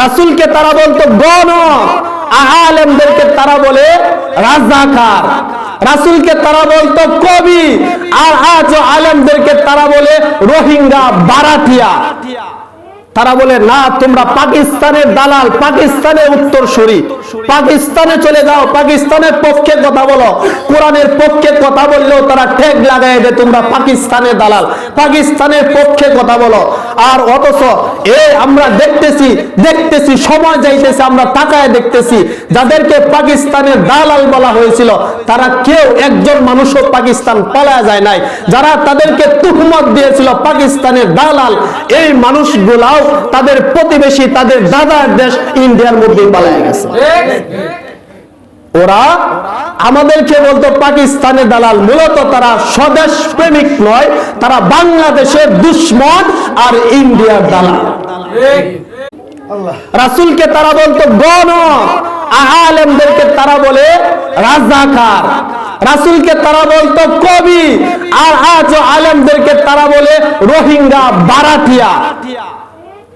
রাসূলকে তারা বলতো গণ, আলেমদেরকে তারা বলে রাজাকার। রাসূলকে তারা বলতো কবি, আর আজ আলেমদেরকে তারা বলে রোহিঙ্গা, বারাটিয়া। তারা বলে না, তোমরা পাকিস্তানের দালাল, পাকিস্তানের উত্তরসূরি, পাকিস্তানে চলে যাও, পাকিস্তানের পক্ষে কথা বলো। কোরআনের পক্ষে কথা বললেও তারা ঠেক লাগায় দেয়, তোমরা পাকিস্তানের দালাল, পাকিস্তানের পক্ষে কথা বলো। আর অথচ আমরা দেখতেছি সময় যাইতেছে, আমরা তাকায় দেখতেছি যাদেরকে পাকিস্তানের দালাল বলা হয়েছিল তারা কেউ একজন মানুষও পাকিস্তান পালায়া যায় নাই। যারা তাদেরকে তুহমত দিয়েছিল পাকিস্তানের দালাল, এই মানুষগুলাও তাদের প্রতিবেশী, তাদের দাদার দেশ ইন্ডিয়ার মধ্যে পালায়া গেছে। ওরা আমাদেরকে বলতো পাকিস্তানের দালাল, মূলত তারা স্বদেশ প্রেমিক নয়, তারা বাংলাদেশের দুশ্মন আর ইন্ডিয়ার দালাল। রাসূলকে তারা বলতো গণ, আলেমদেরকে তারা বলে রাজাকার। রাসূলকে তারা বলতো কবি, আর আজ আলেমদেরকে তারা বলে রোহিঙ্গা, বারাটিয়া।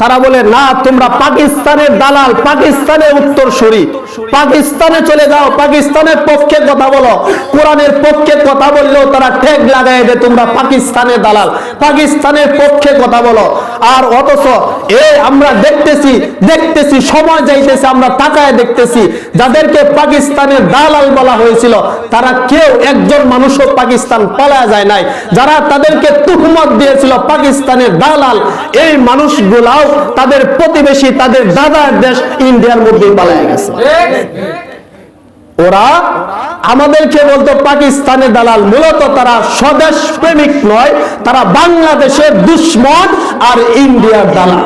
তারা বলে না, তোমরা পাকিস্তানের দালাল, পাকিস্তানের উত্তরসূরি, পাকিস্তানে চলে যাও, পাকিস্তানের পক্ষে কথা বলো। কোরআনের পক্ষে কথা বললেও তারা ঠেক লাগায় দেয়, তোমরা পাকিস্তানের দালাল, পাকিস্তানের পক্ষে কথা বলো। আর অথচ আমরা দেখতেছি সময় যাইতেছে, আমরা তাকায় দেখতেছি যাদেরকে পাকিস্তানের দালাল বলা হয়েছিল তারা কেউ একজন মানুষও পাকিস্তান পালায়া যায় নাই। যারা তাদেরকে তুহমত দিয়েছিল পাকিস্তানের দালাল, এই মানুষগুলাও তাদের প্রতিবেশী, তাদের দাদার দেশ ইন্ডিয়ার মধ্যে পালায়া গেছে। ওরা আমাদেরকে বলতো পাকিস্তানের দালাল, মূলত তারা স্বদেশ প্রেমিক নয়, তারা বাংলাদেশের দুশ্মন আর ইন্ডিয়ার দালাল।